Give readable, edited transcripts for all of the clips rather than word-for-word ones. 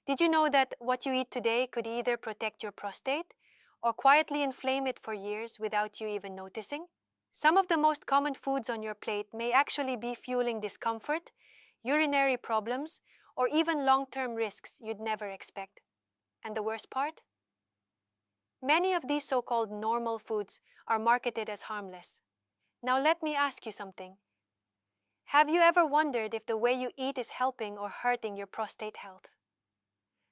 Did you know that what you eat today could either protect your prostate or quietly inflame it for years without you even noticing? Some of the most common foods on your plate may actually be fueling discomfort, urinary problems, or even long-term risks you'd never expect. And the worst part? Many of these so-called normal foods are marketed as harmless. Now let me ask you something. Have you ever wondered if the way you eat is helping or hurting your prostate health?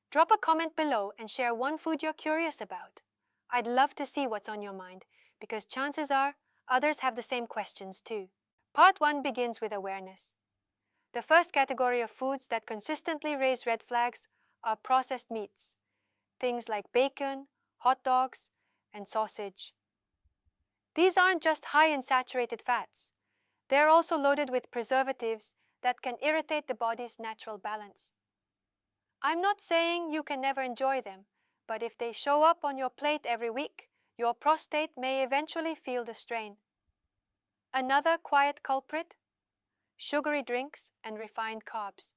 Drop a comment below and share one food you're curious about. I'd love to see what's on your mind, because chances are others have the same questions too. Part 1 begins with awareness. The first category of foods that consistently raise red flags are processed meats, things like bacon, hot dogs, and sausage. These aren't just high in saturated fats. They're also loaded with preservatives that can irritate the body's natural balance. I'm not saying you can never enjoy them, but if they show up on your plate every week, your prostate may eventually feel the strain. Another quiet culprit? Sugary drinks and refined carbs.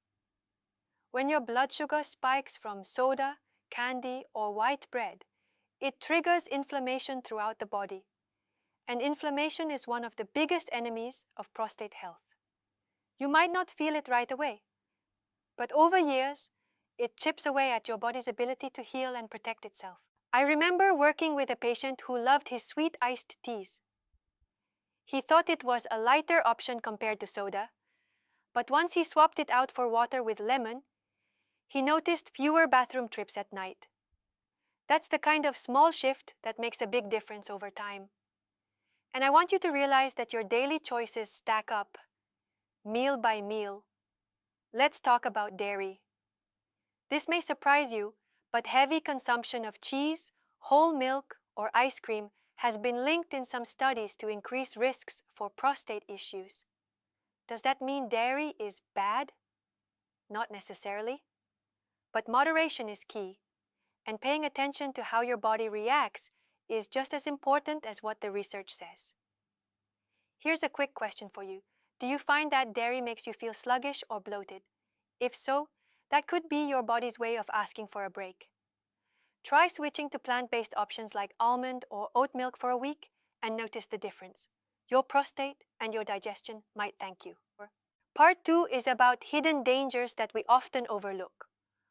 When your blood sugar spikes from soda, candy, or white bread, it triggers inflammation throughout the body. And inflammation is one of the biggest enemies of prostate health. You might not feel it right away, but over years, it chips away at your body's ability to heal and protect itself. I remember working with a patient who loved his sweet iced teas. He thought it was a lighter option compared to soda, but once he swapped it out for water with lemon, he noticed fewer bathroom trips at night. That's the kind of small shift that makes a big difference over time. And I want you to realize that your daily choices stack up, meal by meal. Let's talk about dairy. This may surprise you, but heavy consumption of cheese, whole milk, or ice cream has been linked in some studies to increase risks for prostate issues. Does that mean dairy is bad? Not necessarily. But moderation is key, and paying attention to how your body reacts is just as important as what the research says. Here's a quick question for you. Do you find that dairy makes you feel sluggish or bloated? If so, that could be your body's way of asking for a break. Try switching to plant-based options like almond or oat milk for a week and notice the difference. Your prostate and your digestion might thank you. Part 2 is about hidden dangers that we often overlook.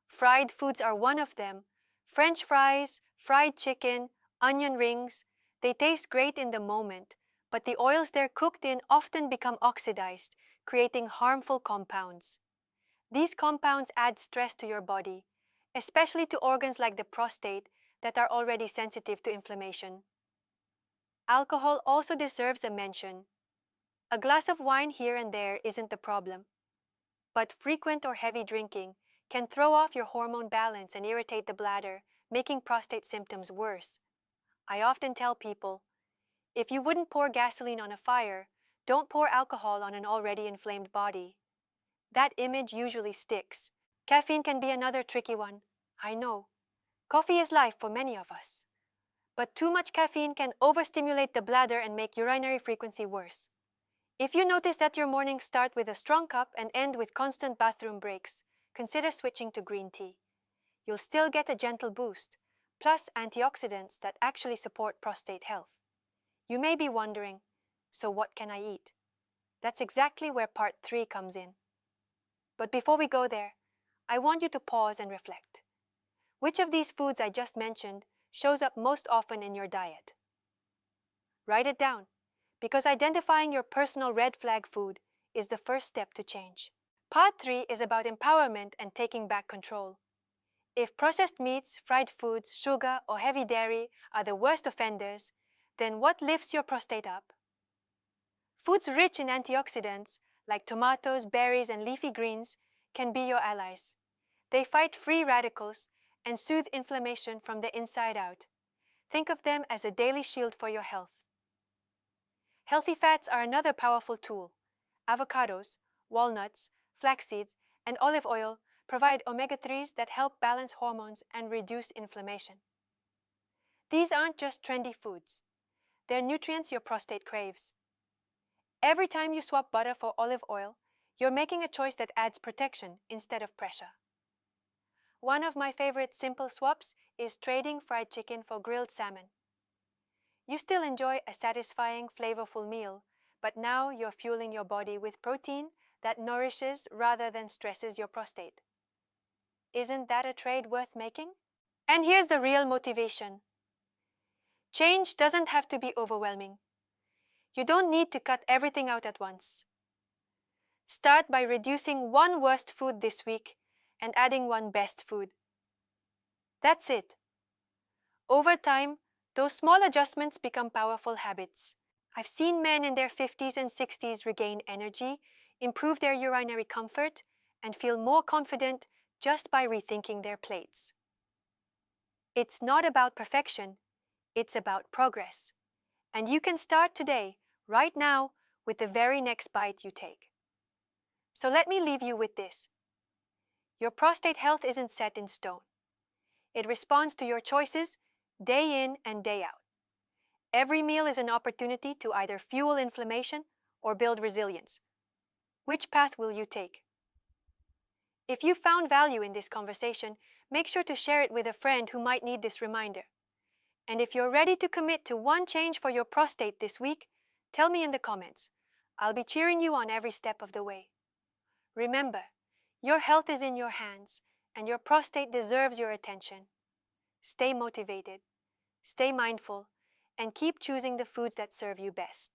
Fried foods are one of them. French fries, fried chicken, onion rings, they taste great in the moment, but the oils they're cooked in often become oxidized, creating harmful compounds. These compounds add stress to your body, especially to organs like the prostate that are already sensitive to inflammation. Alcohol also deserves a mention. A glass of wine here and there isn't the problem, but frequent or heavy drinking can throw off your hormone balance and irritate the bladder, making prostate symptoms worse. I often tell people, if you wouldn't pour gasoline on a fire, don't pour alcohol on an already inflamed body. That image usually sticks. Caffeine can be another tricky one. I know. Coffee is life for many of us. But too much caffeine can overstimulate the bladder and make urinary frequency worse. If you notice that your mornings start with a strong cup and end with constant bathroom breaks, consider switching to green tea. You'll still get a gentle boost, plus antioxidants that actually support prostate health. You may be wondering, so what can I eat? That's exactly where part 3 comes in. But before we go there, I want you to pause and reflect. Which of these foods I just mentioned shows up most often in your diet? Write it down, because identifying your personal red flag food is the first step to change. Part 3 is about empowerment and taking back control. If processed meats, fried foods, sugar, or heavy dairy are the worst offenders, then what lifts your prostate up? Foods rich in antioxidants, like tomatoes, berries, and leafy greens, can be your allies. They fight free radicals and soothe inflammation from the inside out. Think of them as a daily shield for your health. Healthy fats are another powerful tool. Avocados, walnuts, flax seeds, and olive oil provide omega-3s that help balance hormones and reduce inflammation. These aren't just trendy foods. They're nutrients your prostate craves. Every time you swap butter for olive oil, you're making a choice that adds protection instead of pressure. One of my favorite simple swaps is trading fried chicken for grilled salmon. You still enjoy a satisfying, flavorful meal, but now you're fueling your body with protein that nourishes rather than stresses your prostate. Isn't that a trade worth making? And here's the real motivation. Change doesn't have to be overwhelming. You don't need to cut everything out at once. Start by reducing one worst food this week and adding one best food. That's it. Over time, those small adjustments become powerful habits. I've seen men in their 50s and 60s regain energy, improve their urinary comfort, and feel more confident just by rethinking their plates. It's not about perfection, it's about progress. And you can start today, right now, with the very next bite you take. So let me leave you with this. Your prostate health isn't set in stone. It responds to your choices day in and day out. Every meal is an opportunity to either fuel inflammation or build resilience. Which path will you take? If you found value in this conversation, make sure to share it with a friend who might need this reminder. And if you're ready to commit to one change for your prostate this week, tell me in the comments. I'll be cheering you on every step of the way. Remember, your health is in your hands, and your prostate deserves your attention. Stay motivated, stay mindful, and keep choosing the foods that serve you best.